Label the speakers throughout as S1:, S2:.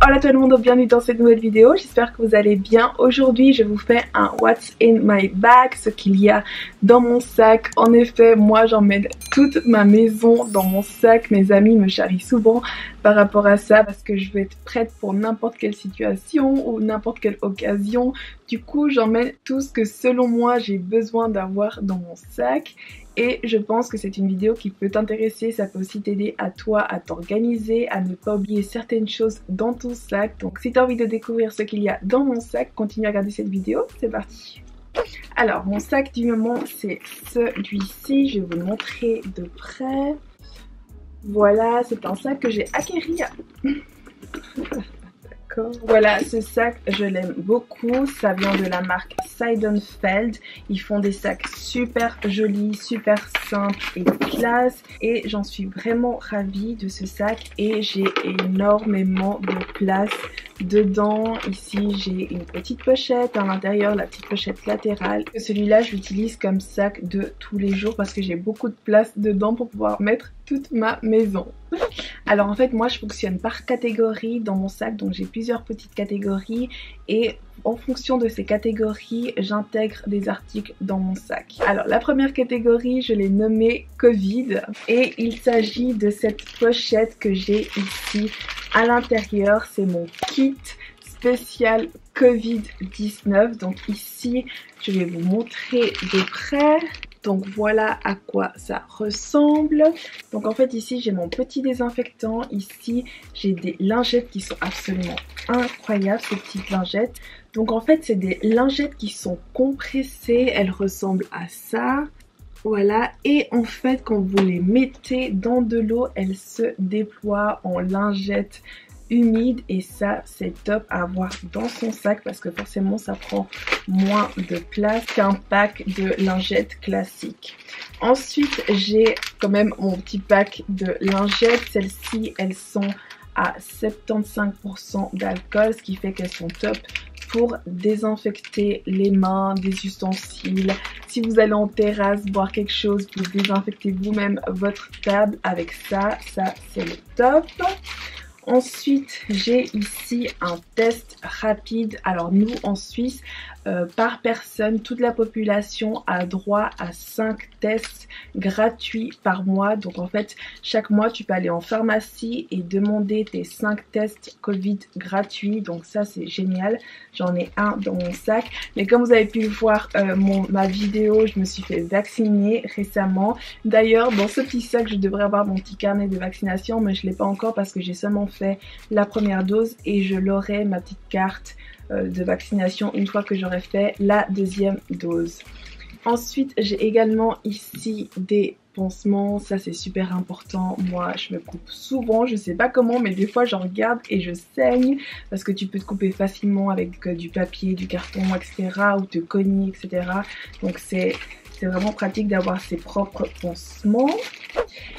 S1: Hola tout le monde, bienvenue dans cette nouvelle vidéo, j'espère que vous allez bien. Aujourd'hui je vous fais un What's in my bag, ce qu'il y a dans mon sac. En effet, moi j'emmène toute ma maison dans mon sac, mes amis me charrient souvent par rapport à ça parce que je veux être prête pour n'importe quelle situation ou n'importe quelle occasion. Du coup j'emmène tout ce que selon moi j'ai besoin d'avoir dans mon sac. Et je pense que c'est une vidéo qui peut t'intéresser, ça peut aussi t'aider à toi à t'organiser, à ne pas oublier certaines choses dans ton sac. Donc si tu as envie de découvrir ce qu'il y a dans mon sac, continue à regarder cette vidéo, c'est parti. Alors mon sac du moment c'est celui-ci, je vais vous le montrer de près. Voilà, c'est un sac que j'ai acquéri. Voilà, ce sac je l'aime beaucoup, ça vient de la marque Seidenfeld. Ils font des sacs super jolis, super simples et classe et j'en suis vraiment ravie de ce sac et j'ai énormément de place dedans. Ici j'ai une petite pochette à l'intérieur, la petite pochette latérale. Celui-là je l'utilise comme sac de tous les jours parce que j'ai beaucoup de place dedans pour pouvoir mettre toute ma maison. Alors en fait moi je fonctionne par catégorie dans mon sac, donc j'ai plusieurs petites catégories et en fonction de ces catégories j'intègre des articles dans mon sac. Alors la première catégorie je l'ai nommée Covid et il s'agit de cette pochette que j'ai ici à l'intérieur, c'est mon kit spécial Covid-19. Donc ici je vais vous montrer de près. Donc voilà à quoi ça ressemble. Donc en fait ici j'ai mon petit désinfectant. Ici j'ai des lingettes qui sont absolument incroyables, ces petites lingettes. Donc en fait c'est des lingettes qui sont compressées. Elles ressemblent à ça. Voilà, et en fait quand vous les mettez dans de l'eau, elles se déploient en lingettes humide et ça c'est top à avoir dans son sac parce que forcément ça prend moins de place qu'un pack de lingettes classique. Ensuite j'ai quand même mon petit pack de lingettes, celles-ci elles sont à 75% d'alcool, ce qui fait qu'elles sont top pour désinfecter les mains, des ustensiles. Si vous allez en terrasse boire quelque chose, vous désinfectez vous-même votre table avec ça, ça c'est le top. Ensuite, j'ai ici un test rapide. Alors nous, en Suisse, par personne, toute la population a droit à 5 tests gratuits par mois. Donc en fait, chaque mois, tu peux aller en pharmacie et demander tes 5 tests Covid gratuits. Donc ça, c'est génial. J'en ai un dans mon sac. Mais comme vous avez pu le voir, ma vidéo, je me suis fait vacciner récemment. D'ailleurs, dans ce petit sac, je devrais avoir mon petit carnet de vaccination, mais je ne l'ai pas encore parce que j'ai seulement fait la première dose et je l'aurai, ma petite carte de vaccination, une fois que j'aurai fait la deuxième dose. Ensuite j'ai également ici des pansements, ça c'est super important. Moi je me coupe souvent, je sais pas comment, mais des fois j'en regarde et je saigne parce que tu peux te couper facilement avec du papier, du carton, etc. ou te cogner, etc. Donc c'est vraiment pratique d'avoir ses propres pansements.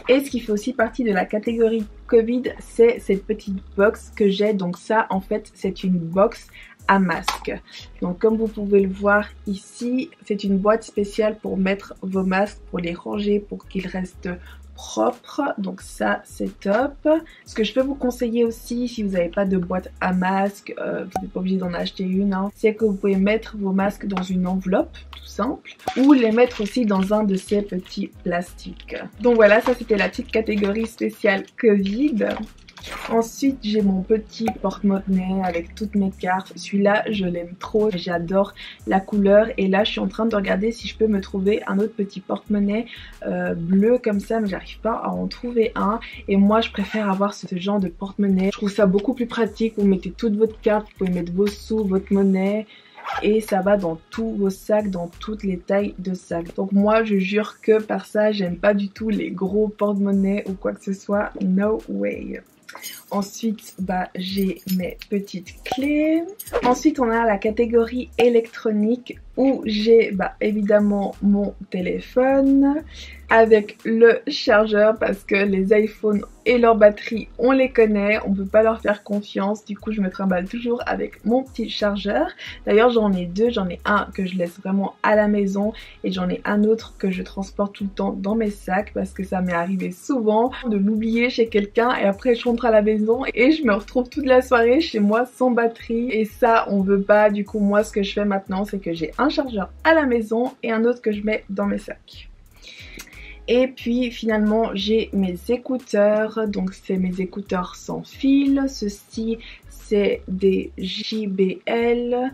S1: Et ce qui fait aussi partie de la catégorie Covid, c'est cette petite box que j'ai. Donc ça en fait c'est une box à masque. Donc comme vous pouvez le voir ici, c'est une boîte spéciale pour mettre vos masques, pour les ranger, pour qu'ils restent propres. Donc ça c'est top. Ce que je peux vous conseiller aussi, si vous n'avez pas de boîte à masque, vous n'êtes pas obligé d'en acheter une, hein, c'est que vous pouvez mettre vos masques dans une enveloppe tout simple ou les mettre aussi dans un de ces petits plastiques. Donc voilà, ça c'était la petite catégorie spéciale Covid. Ensuite j'ai mon petit porte-monnaie avec toutes mes cartes. Celui-là je l'aime trop, j'adore la couleur et là je suis en train de regarder si je peux me trouver un autre petit porte-monnaie bleu comme ça, mais j'arrive pas à en trouver un et moi je préfère avoir ce genre de porte-monnaie. Je trouve ça beaucoup plus pratique, vous mettez toute votre carte, vous pouvez mettre vos sous, votre monnaie et ça va dans tous vos sacs, dans toutes les tailles de sacs. Donc moi je jure que par ça j'aime pas du tout les gros porte-monnaie ou quoi que ce soit, no way. Ensuite j'ai mes petites clés. Ensuite on a la catégorie électronique où j'ai évidemment mon téléphone. avec le chargeur parce que les iPhones et leur batterie on les connaît, on peut pas leur faire confiance, du coup je me trimballe toujours avec mon petit chargeur. D'ailleurs j'en ai deux, j'en ai un que je laisse vraiment à la maison et j'en ai un autre que je transporte tout le temps dans mes sacs parce que ça m'est arrivé souvent de l'oublier chez quelqu'un et après je rentre à la maison et je me retrouve toute la soirée chez moi sans batterie et ça on veut pas. Du coup moi ce que je fais maintenant c'est que j'ai un chargeur à la maison et un autre que je mets dans mes sacs. Et puis finalement j'ai mes écouteurs, donc c'est mes écouteurs sans fil, ceci c'est des JBL,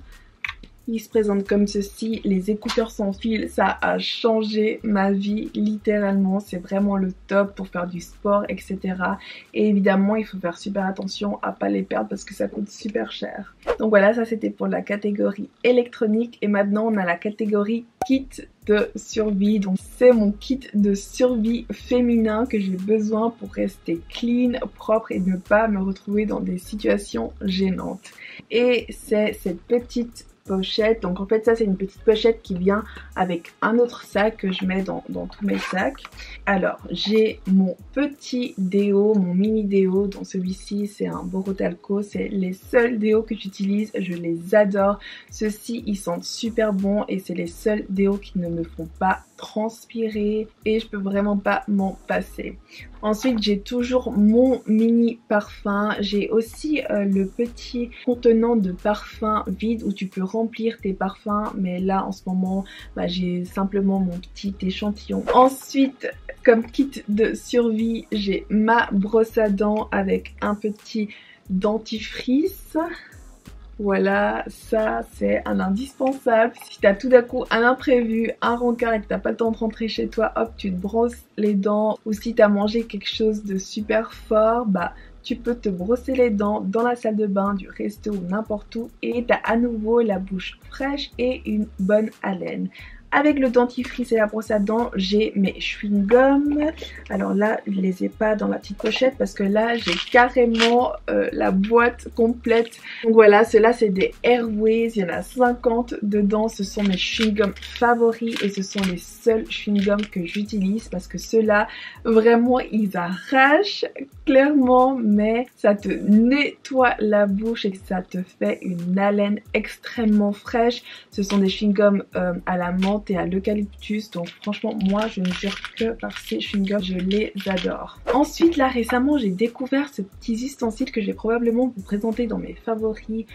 S1: ils se présentent comme ceci, les écouteurs sans fil, ça a changé ma vie littéralement, c'est vraiment le top pour faire du sport etc. Et évidemment il faut faire super attention à pas les perdre parce que ça coûte super cher. Donc voilà, ça c'était pour la catégorie électronique et maintenant on a la catégorie kit de survie. Donc c'est mon kit de survie féminin que j'ai besoin pour rester clean, propre et ne pas me retrouver dans des situations gênantes. Et c'est cette petite pochette, donc en fait ça c'est une petite pochette qui vient avec un autre sac que je mets dans tous mes sacs. Alors j'ai mon petit déo, mon mini déo, donc celui-ci c'est un Borotalco, c'est les seuls déos que j'utilise, je les adore. Ceux-ci ils sentent super bon et c'est les seuls déos qui ne me font pas transpirer et je peux vraiment pas m'en passer. Ensuite j'ai toujours mon mini parfum, j'ai aussi le petit contenant de parfum vide où tu peux remplir tes parfums, mais là en ce moment j'ai simplement mon petit échantillon. Ensuite comme kit de survie j'ai ma brosse à dents avec un petit dentifrice. Voilà, ça c'est un indispensable. Si t'as tout d'un coup un imprévu, un rencard et que t'as pas le temps de rentrer chez toi, hop, tu te brosses les dents. Ou si t'as mangé quelque chose de super fort, tu peux te brosser les dents dans la salle de bain du resto ou n'importe où et t'as à nouveau la bouche fraîche et une bonne haleine. Avec le dentifrice et la brosse à dents, j'ai mes chewing-gums. Alors là, je les ai pas dans la petite pochette parce que là, j'ai carrément la boîte complète. Donc voilà, ceux-là, c'est des Airways. Il y en a 50 dedans. Ce sont mes chewing-gums favoris et ce sont les seuls chewing-gums que j'utilise parce que ceux-là, vraiment, ils arrachent clairement, mais ça te nettoie la bouche et ça te fait une haleine extrêmement fraîche. Ce sont des chewing-gums à la menthe et à l'eucalyptus, donc franchement moi je ne jure que par ces chewing-gums, je les adore. Ensuite là récemment j'ai découvert ce petit ustensile que je vais probablement vous présenter dans mes favoris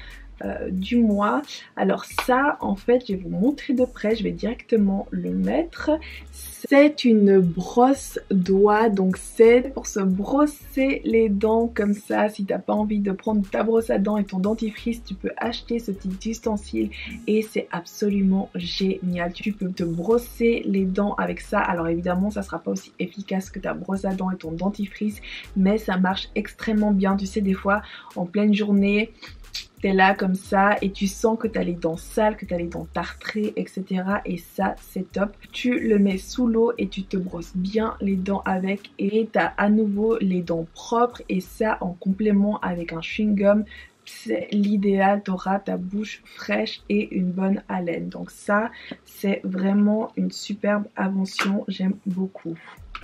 S1: du mois. Alors ça en fait je vais vous montrer de près, je vais directement le mettre. C'est une brosse doigt, donc c'est pour se brosser les dents comme ça. Si t'as pas envie de prendre ta brosse à dents et ton dentifrice, tu peux acheter ce petit ustensile et c'est absolument génial. Tu peux te brosser les dents avec ça. Alors évidemment ça sera pas aussi efficace que ta brosse à dents et ton dentifrice, mais ça marche extrêmement bien. Tu sais, des fois en pleine journée t'es là comme ça et tu sens que t'as les dents sales, que t'as les dents tartrées, etc. Et ça c'est top. Tu le mets sous l'eau et tu te brosses bien les dents avec et t'as à nouveau les dents propres et ça en complément avec un chewing-gum. C'est l'idéal, t'auras ta bouche fraîche et une bonne haleine. Donc ça c'est vraiment une superbe invention, j'aime beaucoup.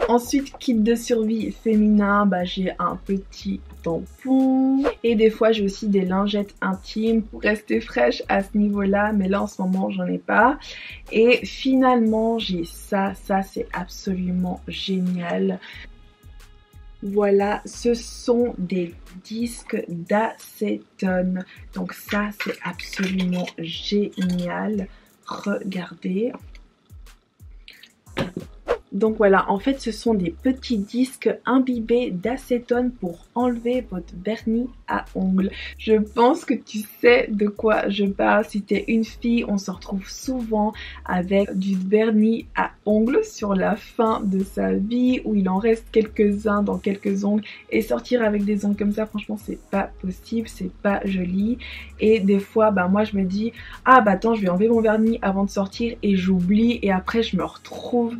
S1: Ensuite, kit de survie féminin, j'ai un petit tampon et des fois j'ai aussi des lingettes intimes pour rester fraîche à ce niveau-là, mais là en ce moment j'en ai pas. Et finalement j'ai ça c'est absolument génial. Voilà, ce sont des disques d'acétone, donc ça c'est absolument génial. Regardez. Donc voilà, en fait ce sont des petits disques imbibés d'acétone pour enlever votre vernis à ongles. Je pense que tu sais de quoi je parle. Si t'es une fille, on se retrouve souvent avec du vernis à ongles sur la fin de sa vie où il en reste quelques-uns dans quelques ongles et sortir avec des ongles comme ça, franchement c'est pas possible, c'est pas joli. Et des fois moi je me dis attends, je vais enlever mon vernis avant de sortir et j'oublie et après je me retrouve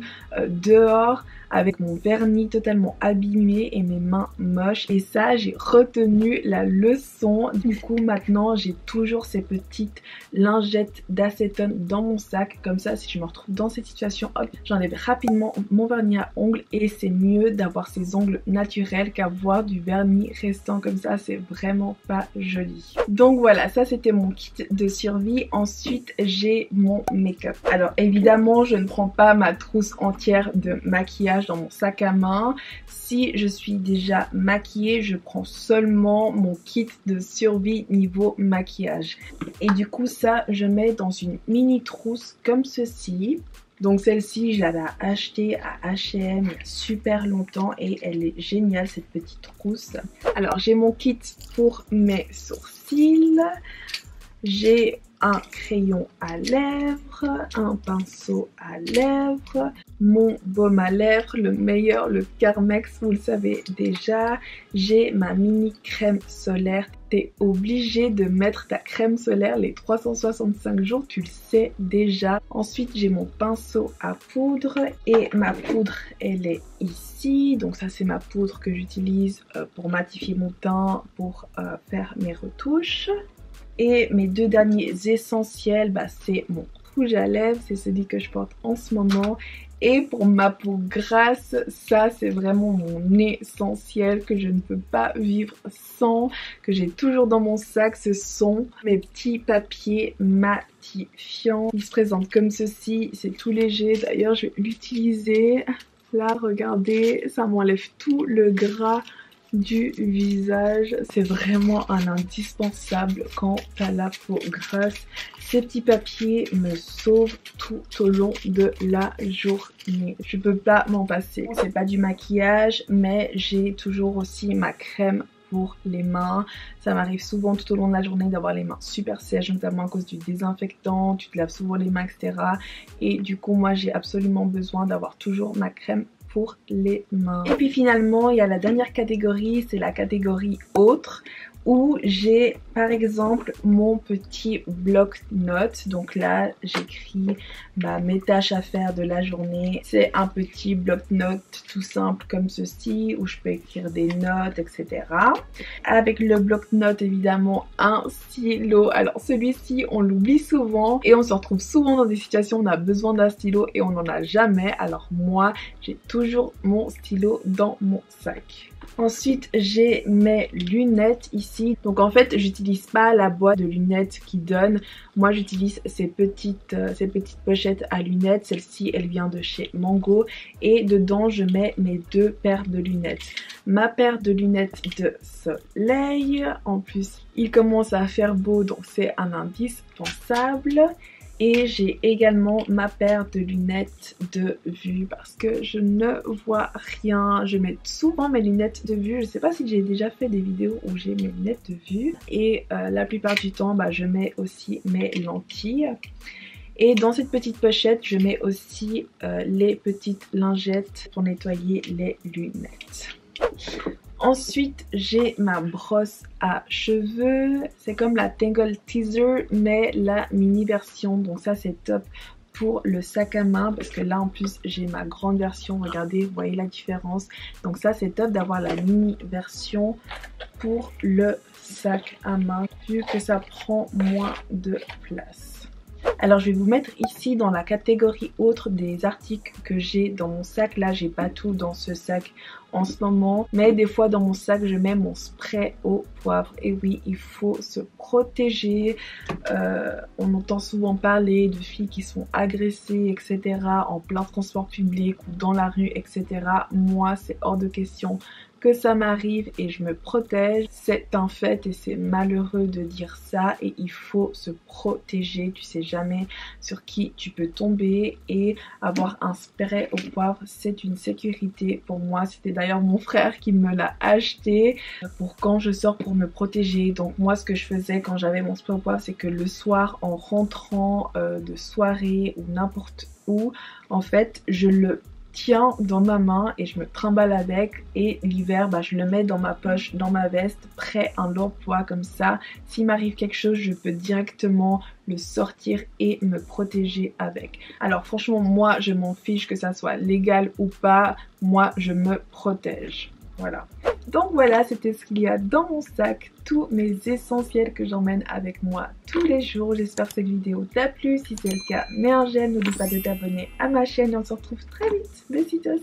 S1: dehors avec mon vernis totalement abîmé et mes mains moches. Et ça, j'ai retenu la leçon. Du coup, maintenant, j'ai toujours ces petites lingettes d'acétone dans mon sac. Comme ça, si je me retrouve dans cette situation, hop, j'enlève rapidement mon vernis à ongles. Et c'est mieux d'avoir ces ongles naturels qu'avoir du vernis restant comme ça. C'est vraiment pas joli. Donc voilà, ça c'était mon kit de survie. Ensuite, j'ai mon make-up. Alors évidemment, je ne prends pas ma trousse entière de maquillage dans mon sac à main. Si je suis déjà maquillée, je prends seulement mon kit de survie niveau maquillage. Et du coup, ça, je mets dans une mini trousse comme ceci. Donc celle-ci, je l'avais achetée à H&M il y a super longtemps et elle est géniale cette petite trousse. Alors j'ai mon kit pour mes sourcils, j'ai un crayon à lèvres, un pinceau à lèvres, mon baume à lèvres, le meilleur, le Carmex, vous le savez déjà. J'ai ma mini crème solaire. T'es obligé de mettre ta crème solaire les 365 jours, tu le sais déjà. Ensuite, j'ai mon pinceau à poudre et ma poudre, elle est ici. Donc ça, c'est ma poudre que j'utilise pour matifier mon teint, pour faire mes retouches. Et mes deux derniers essentiels, bah, c'est mon rouge à lèvres, c'est celui que je porte en ce moment. Et pour ma peau grasse, ça c'est vraiment mon essentiel que je ne peux pas vivre sans, que j'ai toujours dans mon sac. Ce sont mes petits papiers matifiants. Ils se présentent comme ceci, c'est tout léger. D'ailleurs, je vais l'utiliser. Là, regardez, ça m'enlève tout le gras du visage. C'est vraiment un indispensable quand t'as la peau grasse. Ces petits papiers me sauvent tout au long de la journée. Je peux pas m'en passer. C'est pas du maquillage, mais j'ai toujours aussi ma crème pour les mains. Ça m'arrive souvent tout au long de la journée d'avoir les mains super sèches, notamment à cause du désinfectant. Tu te laves souvent les mains, etc. Et du coup, moi, j'ai absolument besoin d'avoir toujours ma crème pour les mains. Et puis finalement, il y a la dernière catégorie, c'est la catégorie autre, où j'ai par exemple mon petit bloc-notes. Donc là, j'écris mes tâches à faire de la journée. C'est un petit bloc-notes tout simple comme ceci, où je peux écrire des notes, etc. Avec le bloc-notes, évidemment, un stylo. Alors celui-ci, on l'oublie souvent et on se retrouve souvent dans des situations où on a besoin d'un stylo et on n'en a jamais. Alors moi, j'ai toujours mon stylo dans mon sac. Ensuite, j'ai mes lunettes ici. Donc en fait, j'utilise pas la boîte de lunettes qui donne. Moi, j'utilise ces petites pochettes à lunettes. Celle-ci, elle vient de chez Mango. Et dedans, je mets mes deux paires de lunettes. Ma paire de lunettes de soleil. En plus, il commence à faire beau, donc c'est un indispensable. Et j'ai également ma paire de lunettes de vue parce que je ne vois rien. Je mets souvent mes lunettes de vue. Je ne sais pas si j'ai déjà fait des vidéos où j'ai mes lunettes de vue. Et la plupart du temps, je mets aussi mes lentilles. Et dans cette petite pochette, je mets aussi les petites lingettes pour nettoyer les lunettes. Ensuite, j'ai ma brosse à cheveux. C'est comme la Tangle Teaser, mais la mini version. Donc ça, c'est top pour le sac à main parce que là, en plus, j'ai ma grande version. Regardez, vous voyez la différence. Donc ça, c'est top d'avoir la mini version pour le sac à main vu que ça prend moins de place. Alors je vais vous mettre ici dans la catégorie autre des articles que j'ai dans mon sac. Là j'ai pas tout dans ce sac en ce moment, mais des fois dans mon sac je mets mon spray au poivre. Et oui, il faut se protéger. On entend souvent parler de filles qui sont agressées, etc. en plein transport public ou dans la rue, etc. Moi c'est hors de question que ça m'arrive et je me protège. C'est un fait et c'est malheureux de dire ça et il faut se protéger. Tu sais jamais sur qui tu peux tomber et avoir un spray au poivre, c'est une sécurité pour moi. C'était d'ailleurs mon frère qui me l'a acheté pour quand je sors pour me protéger. Donc moi ce que je faisais quand j'avais mon spray au poivre, c'est que le soir en rentrant de soirée ou n'importe où, en fait je le tiens dans ma main et je me trimballe avec, et l'hiver bah, je le mets dans ma poche, dans ma veste, prêt à l'emploi comme ça. S'il m'arrive quelque chose, je peux directement le sortir et me protéger avec. Alors franchement, moi je m'en fiche que ça soit légal ou pas, moi je me protège. Voilà. Donc voilà, c'était ce qu'il y a dans mon sac, tous mes essentiels que j'emmène avec moi tous les jours. J'espère que cette vidéo t'a plu. Si c'est le cas, mets un j'aime, n'oublie pas de t'abonner à ma chaîne et on se retrouve très vite. Besitos!